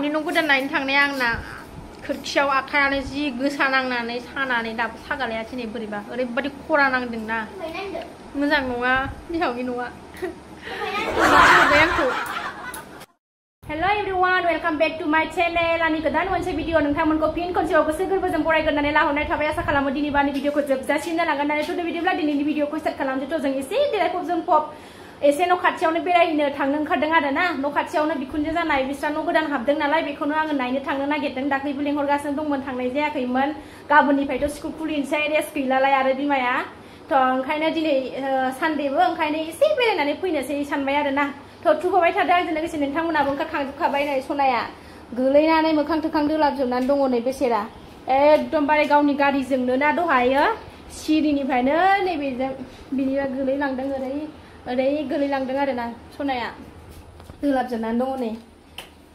बिहावनि न' गोदान नायनो थांनाया आंना खोरखियाव आखायानो जि गोसा नांनानै सानानै दाबो सागालाया दिनै बोरैबा ओरैबायदि खरा नांदोंना मोजां नङा बिहावनि न'आ आंखौ Hello everyone, welcome back to my channel. आंनि गोदान मोनसे भिडिअ नोंथांमोनखौ फिन खनसेबाव गोसो गोरबोजों बरायगोरनानै लाहरनाय थाबाय आसा खालामो दिनै बानि भिडिअखौ जोबजासिम जालांगोन होननानै थ' बिदिब्ला दिनैनि भिडिअखौ स्टार्ट खालामनोथ' जों एसे देलायफब जोंफब एसे न' खाथियावनो बेरायनो थांनो ओंखारदों आरो ना न' खाथियावनो बिखुनजो जानाय बिस्रा न' गोदान हाबदों नालाय बेखौनो आङो नायनो थांनो नागिरदों दाख्लैबो लेंहरगासिनो दंमोन थांनाय जायाखैमोन गाबोननिफ्रायथ' स्कुल खुलिनोसै रेस्ट गैलालाय आरो बिमाया थ' ओंखायनो दिनै सानडेबो ओंखायनो एसे बेरायनानै फैनोसै सानबाय आरो ना थ' थुगोबाय थादों आंजों लोगोसे नोंथांमोनाबो ओंखारखांजोबखाबाय नै सनाया गोलैनानै मोखां थोखां दोलाबजोबनानै दङ नै बेसेरा एकदमबारे गावनि गारिजोंनो ना दहायो सिरिनिफ्रायनो नैबेजों बिनिया गोलैलांदों ओरै गोलैलांदों आरो ना सनाया दोलाबजोबनानै दङ नै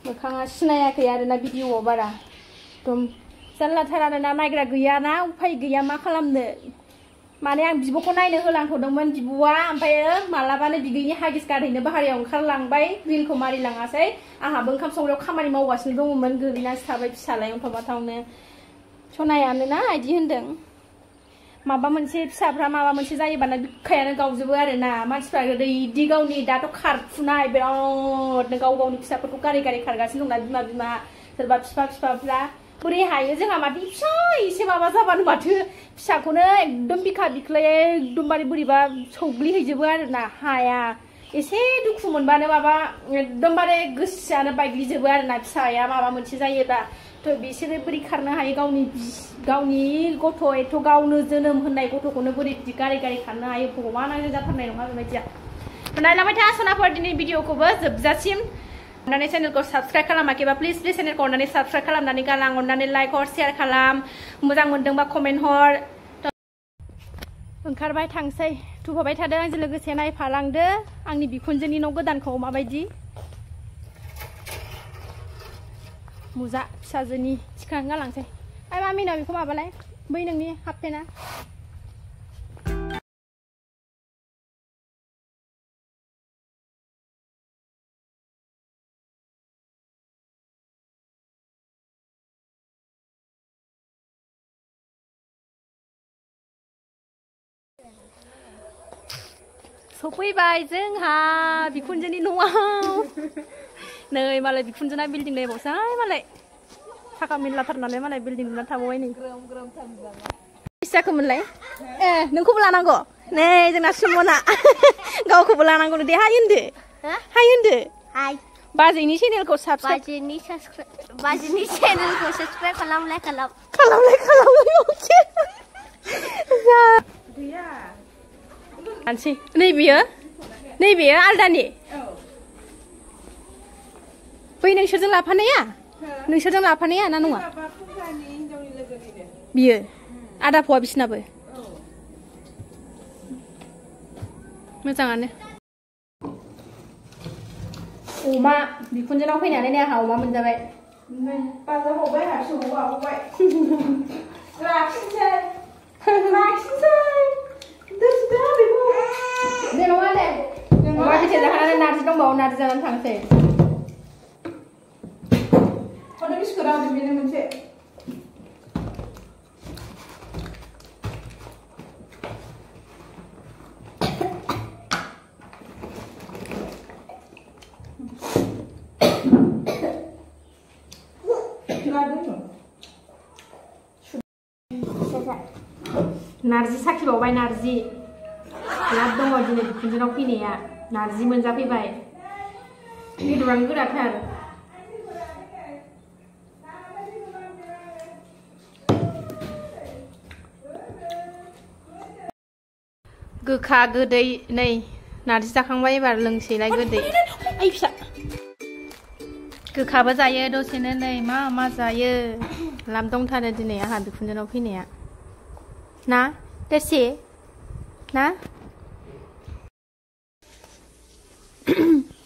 मोखाङा सिनायाखै आरो ना भिडिअआव बारा एकदम जारलाथार आरो ना नायग्रा गैया ना उफाय गैया मा खालामनो माने आं बिब'खौ नायनो होलांथ'दोंमोन बिब'आ ओमफ्रायो मालाबानो बिगैनि हागिस गारहैनो बाहेरायाव ओंखारलांबाय रिलखौ मारिलाङासै आंहाबो ओंखाम संग्रायाव खामानि मावगासिनो दङमोन गोलैनासो थाबाय फिसालाय अन्थाव-बाथावनो सनायानो ना इदि होनदों माबा मोनसे फिसाफ्रा माबा मोनसे जायोबाना बिखायानो गावजोबो आरो ना मानसिफ्रा ओरैदि गावनि दाथ' खारफुनाय बिरादनो गाव गावनि फिसाफोरखौ गारै गारै खारगासिनो दंना बिमा सोरबा फिफाफ्रा बोरै हायो जोंहा माथो फिसा एसे माबा जाबानो माथो फिसाखौनो एकदम बिखा बिख्लाय एकदमबारे बोरैबा सौग्लिहैजोबो आरो ना हाया एसे दुखु मोनबानो माबा एकदमबारे गोसोआनो बायग्लिजोबो आरो ना फिसाया माबा मोनसे जायोब्ला थ' बिसोरो बोरै खारनो हायो गावनि गथ' एथ' गावनो जोनोम होनाय गथ'खौनो बोरै बिदि गारै गारै खारनो हायो भगबानानो जाथारनाय नङा बेबायदिया नायलांबाय था सनाफोर दिनै भिडिअखौबो जोबजासिम अन्नानै चेनेलखौ साबस्क्राइब खालामाखैबा प्लिज चेनेलखौ अन्नानै साबस्क्राइब खालामनानै गालां अन्नानै लाइक हर शेयार खालाम मोजां मोनदोंबा कमेन्ट हर ओंखारबाय थांसै थुफाबाय थादों आंजों लोगोसे नायफालांदो आंनि बिखुनजोनि न' गोदानखौ माबायदि मुजा फिसाजोनि थिखांना गालांसै ओइ मामिनाव बेखौ माबालाय बै नोंनि हाफ पेन्टआ सफैबाय जोंहा बिखुनजोनि न'आव नै मालाय बिखुनजोना बिल्डिं नायबावसाय मालाय थाखा मेरलाथार नालाय मालाय बिल्डिं लुना थाबावबाय नै बेसे जाखोमोनलाय नोंखौबो लानांगौ नै जोंना सुमना गावखौबो लानांगौ दे हाय होनदो हाय बाजैनि चेनेलखौ बाजैनि चेनेलखौ साबस्क्राइब खालामलाय गैया आनसै नैबेयो आलदानि बै नोंसोरजों लाफानाया ना नङा बियो आदा फुवा बिसिनाबो मोजाङानो अमा बिखुनजोनाव फैनानै नै आंहा अमा मोनजाबाय बाजारावबाय हारसिङाव लाबोबाय लाखिनोसै दे नङा दे अमा बेसे जाखानानै नार्जि दंबावो नार्जि जानानै थांसै खौनो बिस्कुट आं बेनो मोनसे नार्जि साखिबावबाय नार्जि लाब दङ दिनै बिखुनजोनाव फैनाया नार्जि मोनजाफैबाय बेदरानो गोराथार गोखा गोदै नै नार्जि जाखांबाय एबार लोंसैलाय गोदै ओइ फिसा गोखाबो जायो दसेनो नै मा जायो लाब दंथारो दिनै आंहा बिखुनजोनाव फैनाया ना दसे ना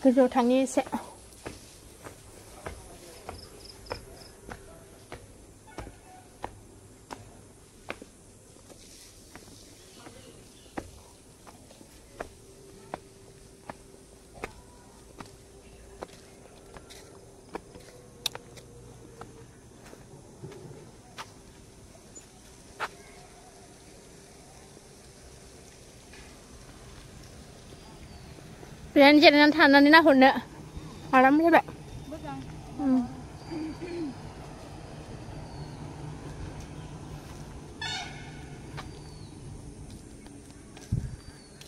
गोजौआव थांनि एसे ren jalan tanah ni nak honna alam je tak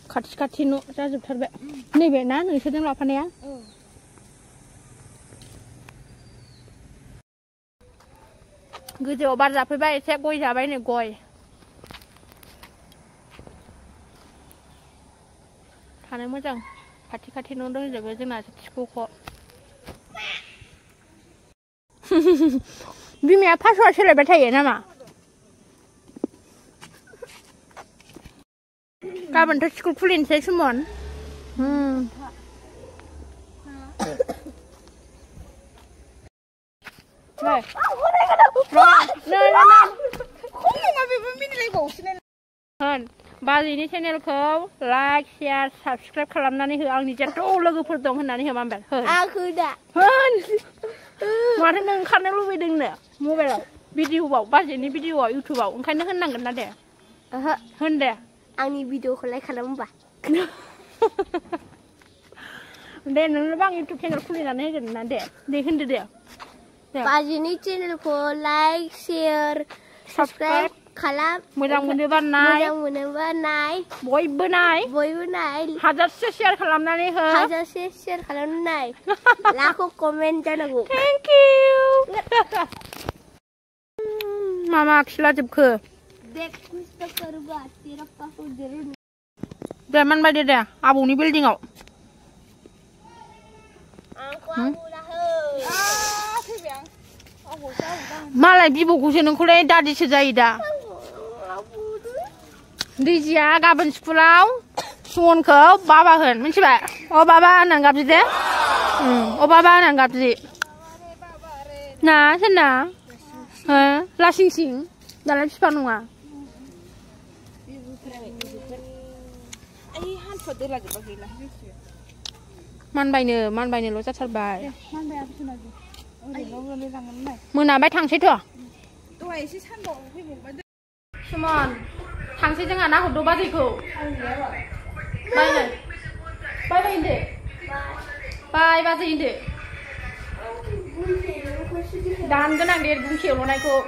kat sini saya jumpa terbek ni bek na ni sedang lapan ya gue jauh bar sampai baik saya gue sampai ni gue karena macam kat nondong jaga jenah cikgu kok bimi apa soal sih lebih cahaya nama kapan tuh cikgu kulin saya semua Baik. Bagi ini channel kau like, share, subscribe kalau nanti hal ni jadi logo pertong nanti hal mampir. Aku dah. Mari neng kan lu video ni, mobile video bau, bagi ini video YouTube bau, kan neng nang kan ada. Hende. Ani video kau like kalau mampir. Deh neng bang YouTube channel kulin nanti kan ada. Deh hende deh. Bagi ini channel kau like, share, subscribe. Kalau mudah-mudahan naik, boy benai, hajar share kalau nanti hajar share kalau naik, laku komen jangan aku. Thank you. Mama aksila jeb ke. Dek kusta kerja, tiap pasu derun. Zaman bade dah, abu ni building out. Aku lah Malai bibu kuseneng kulai dadi sejai dah. Dia gaban sekolah, suon ke baba hen, macam apa? Oh baba nanggap je deh. Oh baba nanggap je. Nah, sana, lah sing dalam sepanjang. Man bayne lo cakap bay. Mana bay thang situ? Semon. Tangsi jangan nak hudu baju ku. Bye ini. Bye baju ini. Dan tu nak dia bungkil lo nak ku.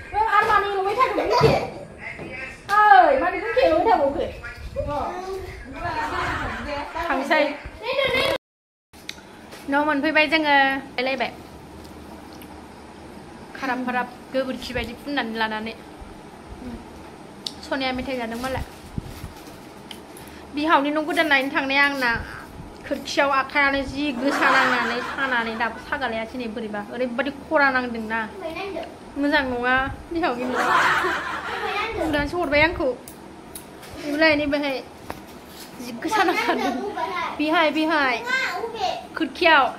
Armani lo macam tu bungkil. Mari bungkil lo macam bungkil. Tangsi. Nomor pergi jangan lebih. Harap goberki bayi pun nanti lana Sonia meter jadi malah. Bihau ni nunggu dan lain thang ni ang na kerja akar ni ji gesaran ni sana ni dah sagal ya sini beriba. Orang beri kurang nang dengna. Muzang nunga bihau ni. Dan suruh bayangku. Mulai ni bahai gesaran kan. Bihai kerja.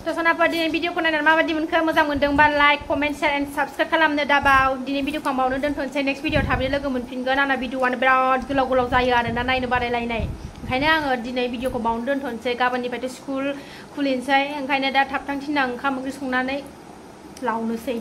Terus apa di video kau nanti mama di mana mazang mendeng ban like, comment, share, and subscribe kalau anda dah bau di video kau bau nanti tunjuk next video tapi lagi mungkin kau nana video anda berat gelau saya ada nana ini barang lain. Karena ang di video kau bau nanti tunjuk kapan di pada school kulin saya, karena dah tap tang tinang kamu kesungguh nana lau nusai.